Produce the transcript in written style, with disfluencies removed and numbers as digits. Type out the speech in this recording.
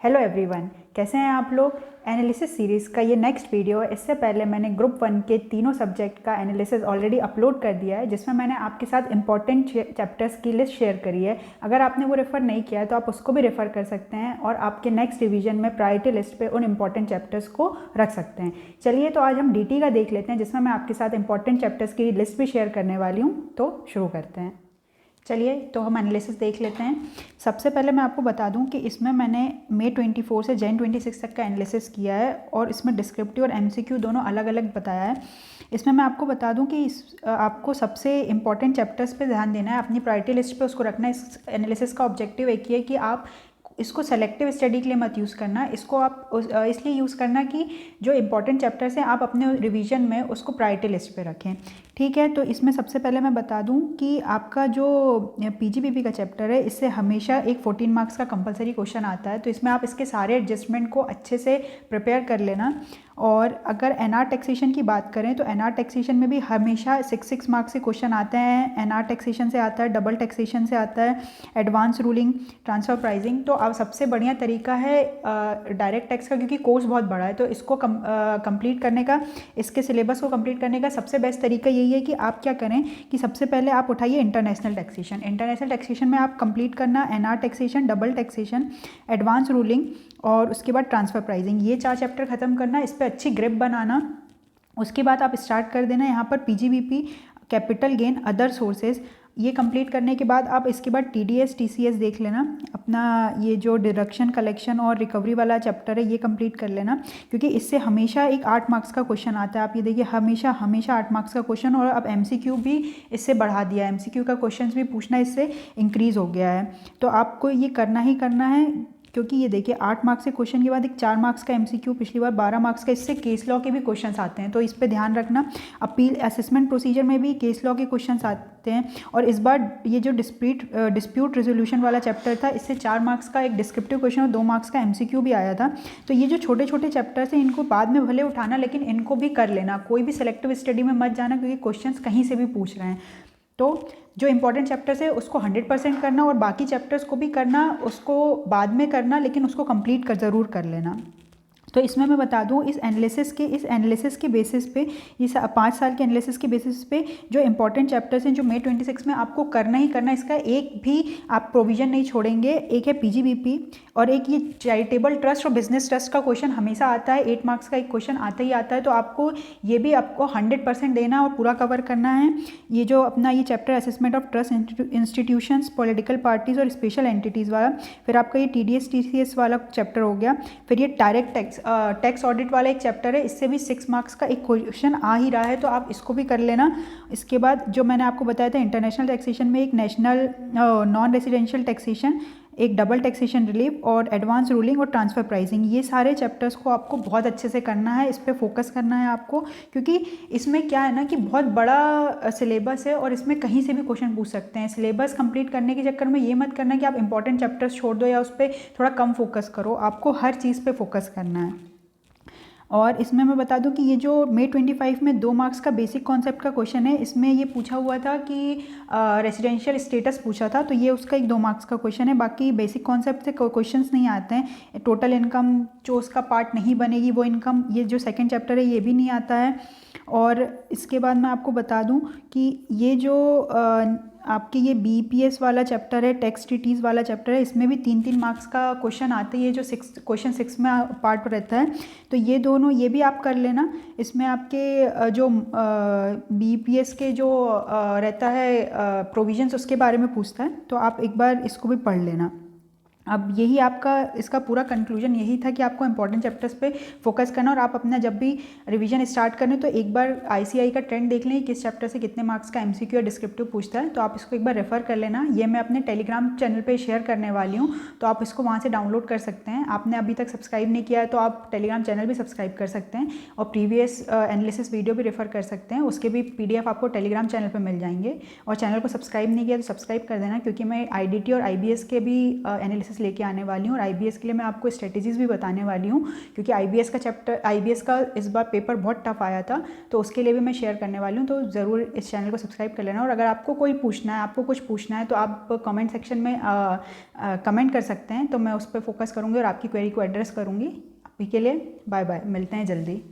Hello everyone, कैसे हैं आप लोग। एनालिसिस सीरीज़ का ये नेक्स्ट वीडियो है। इससे पहले मैंने ग्रुप 1 के तीनों सब्जेक्ट का एनालिसिस ऑलरेडी अपलोड कर दिया है, जिसमें मैंने आपके साथ इंपॉर्टेंट चैप्टर्स की लिस्ट शेयर करी है। अगर आपने वो रेफ़र नहीं किया है तो आप उसको भी रेफ़र कर सकते हैं और आपके नेक्स्ट रिवीजन में प्रायोरिटी लिस्ट पे उन इंपॉर्टेंट चैप्टर्स को रख सकते हैं। चलिए तो आज हम डीटी का देख लेते हैं, जिसमें मैं आपके साथ इंपॉर्टेंट चैप्टर्स की लिस्ट भी शेयर करने वाली हूँ। तो शुरू करते हैं। चलिए तो हम एनालिसिस देख लेते हैं। सबसे पहले मैं आपको बता दूं कि इसमें मैंने मई 24 से जैन 26 तक का एनालिसिस किया है और इसमें डिस्क्रिप्टिव और एमसीक्यू दोनों अलग अलग बताया है। इसमें मैं आपको बता दूं कि आपको सबसे इंपॉर्टेंट चैप्टर्स पे ध्यान देना है, अपनी प्रायोरिटी लिस्ट पे उसको रखना है। इस एनालिसिस का ऑब्जेक्टिव एक ही है कि आप इसको सेलेक्टिव स्टडी के लिए मत यूज़ करना, इसको आप इसलिए यूज़ करना कि जो इंपॉर्टेंट चैप्टर्स हैं आप अपने रिवीजन में उसको प्रायोरिटी लिस्ट पे रखें। ठीक है, तो इसमें सबसे पहले मैं बता दूं कि आपका जो पीजीबीपी का चैप्टर है, इससे हमेशा एक 14 मार्क्स का कंपलसरी क्वेश्चन आता है। तो इसमें आप इसके सारे एडजस्टमेंट को अच्छे से प्रिपेयर कर लेना। और अगर एनआर टैक्सेशन की बात करें तो एनआर टैक्सेशन में भी हमेशा 6 मार्क्स के क्वेश्चन आते हैं। एनआर टैक्सेशन से आता है, डबल टैक्सेशन से आता है, एडवांस रूलिंग, ट्रांसफ़र प्राइसिंग। तो अब सबसे बढ़िया तरीका है डायरेक्ट टैक्स का, क्योंकि कोर्स बहुत बड़ा है। तो इसको कंप्लीट करने का, इसके सिलेबस को कंप्लीट करने का सबसे बेस्ट तरीका यही है कि आप क्या करें कि सबसे पहले आप उठाइए इंटरनेशनल टैक्सेशन। इंटरनेशनल टैक्सेशन में आप कंप्लीट करना NR taxation, double taxation, advance ruling और उसके बाद ट्रांसफ़र प्राइसिंग। ये 4 चैप्टर ख़त्म करना, इस पर अच्छी ग्रिप बनाना। उसके बाद आप स्टार्ट कर देना यहाँ पर PGBP, capital gain, other sources. ये कंप्लीट करने के बाद आप इसके बाद टीडीएस टीसीएस देख लेना। अपना ये जो डिडक्शन, कलेक्शन और रिकवरी वाला चैप्टर है ये कंप्लीट कर लेना, क्योंकि इससे हमेशा एक 8 मार्क्स का क्वेश्चन आता है। आप ये देखिए, हमेशा 8 मार्क्स का क्वेश्चन। और अब एमसीक्यू भी इससे बढ़ा दिया है, एमसीक्यू का क्वेश्चन भी पूछना इससे इंक्रीज़ हो गया है। तो आपको ये करना ही करना है, क्योंकि ये देखिए 8 मार्क्स के क्वेश्चन के बाद एक 4 मार्क्स का एमसीक्यू, पिछली बार 12 मार्क्स का, इससे केस लॉ के भी क्वेश्चंस आते हैं। तो इस पे ध्यान रखना। अपील असेसमेंट प्रोसीजर में भी केस लॉ के क्वेश्चंस आते हैं। और इस बार ये जो डिस्प्यूट रेजोल्यूशन वाला चैप्टर था, इससे 4 मार्क्स का एक डिस्क्रिप्टिव क्वेश्चन और 2 मार्क्स का एमसीक्यू भी आया था। तो ये जो छोटे छोटे चैप्टर्स हैं इनको बाद में भले उठाना, लेकिन इनको भी कर लेना। कोई भी सेलेक्टिव स्टडी में मत जाना, क्योंकि क्वेश्चंस कहीं से भी पूछ रहे हैं। तो जो इंपॉर्टेंट चैप्टर्स है उसको 100% करना और बाकी चैप्टर्स को भी करना, उसको बाद में करना, लेकिन उसको कंप्लीट ज़रूर कर लेना। तो इसमें मैं बता दूं, इस एनालिसिस के बेसिस पे, इस 5 साल के एनालिसिस के बेसिस पे जो इंपॉर्टेंट चैप्टर्स हैं जो मई 26 में आपको करना ही करना, इसका एक भी आप प्रोविजन नहीं छोड़ेंगे। एक है पीजीबीपी और एक ये चैरिटेबल ट्रस्ट और बिजनेस ट्रस्ट का क्वेश्चन हमेशा आता है। 8 मार्क्स का एक क्वेश्चन आता ही आता है। तो आपको ये भी आपको 100% देना और पूरा कवर करना है। ये जो अपना ये chapter assessment of trust institutions, political parties और स्पेशल एंटिटीज़ वाला, फिर आपका ये टीडीएस टीसीएस वाला चैप्टर हो गया। फिर ये डायरेक्ट टैक्स ऑडिट वाला एक चैप्टर है, इससे भी 6 मार्क्स का एक क्वेश्चन आ ही रहा है, तो आप इसको भी कर लेना। इसके बाद जो मैंने आपको बताया था इंटरनेशनल टैक्सेशन में एक नेशनल नॉन रेसिडेंशियल टैक्सेशन, एक डबल टैक्सेशन रिलीफ और एडवांस रूलिंग और ट्रांसफ़र प्राइसिंग, ये सारे चैप्टर्स को आपको बहुत अच्छे से करना है। इस पर फोकस करना है आपको, क्योंकि इसमें क्या है ना कि बहुत बड़ा सिलेबस है और इसमें कहीं से भी क्वेश्चन पूछ सकते हैं। सिलेबस कंप्लीट करने के चक्कर में ये मत करना कि आप इंपॉर्टेंट चैप्टर्स छोड़ दो या उस पर थोड़ा कम फोकस करो। आपको हर चीज़ पर फोकस करना है। और इसमें मैं बता दूं कि ये जो मई 25 में 2 मार्क्स का बेसिक कॉन्सेप्ट का क्वेश्चन है, इसमें ये पूछा हुआ था कि रेसिडेंशियल स्टेटस पूछा था, तो ये उसका एक 2 मार्क्स का क्वेश्चन है। बाकी बेसिक कॉन्सेप्ट से क्वेश्चंस नहीं आते हैं। टोटल इनकम जो उसका पार्ट नहीं बनेगी वो इनकम, ये जो सेकंड चैप्टर है ये भी नहीं आता है। और इसके बाद मैं आपको बता दूं कि ये जो आपके ये बीपीएस वाला चैप्टर है, टैक्स ट्रीटीज़ वाला चैप्टर है, इसमें भी 3-3 मार्क्स का क्वेश्चन आते हैं। ये जो क्वेश्चन 6 में पार्ट रहता है, तो ये दोनों ये भी आप कर लेना। इसमें आपके जो बीपीएस के जो रहता है प्रोविजंस, उसके बारे में पूछता है, तो आप एक बार इसको भी पढ़ लेना। अब यही आपका इसका पूरा कंक्लूजन यही था कि आपको इंपॉर्टेंट चैप्टर्स पे फोकस करना। और आप अपना जब भी रिवीजन स्टार्ट करें तो एक बार आईसीआई का ट्रेंड देख लें, किस चैप्टर से कितने मार्क्स का एमसीक्यू या डिस्क्रिप्टिव पूछता है। तो आप इसको एक बार रेफर कर लेना। ये मैं अपने टेलीग्राम चैनल पे शेयर करने वाली हूँ, तो आप इसको वहाँ से डाउनलोड कर सकते हैं। आपने अभी तक सब्सक्राइब नहीं किया है तो आप टेलीग्राम चैनल भी सब्सक्राइब कर सकते हैं और प्रीवियस एनालिसिस वीडियो भी रेफर कर सकते हैं। उसके भी PDF आपको टेलीग्राम चैनल पर मिल जाएंगे। और चैनल को सब्सक्राइब नहीं किया तो सब्सक्राइब कर देना, क्योंकि मैं IDT और IBS के भी एनालिसिस एनालिसिस लेके आने वाली हूँ और IBS के लिए मैं आपको स्ट्रेटेजीज़ भी बताने वाली हूँ, क्योंकि IBS का इस बार पेपर बहुत टफ आया था, तो उसके लिए भी मैं शेयर करने वाली हूँ। तो ज़रूर इस चैनल को सब्सक्राइब कर लेना, और अगर आपको कोई पूछना है, आपको कुछ पूछना है तो आप कमेंट सेक्शन में कमेंट कर सकते हैं, तो मैं उस पर फोकस करूँगी और आपकी क्वेरी को एड्रेस करूँगी। अभी के लिए बाय बाय, मिलते हैं जल्दी।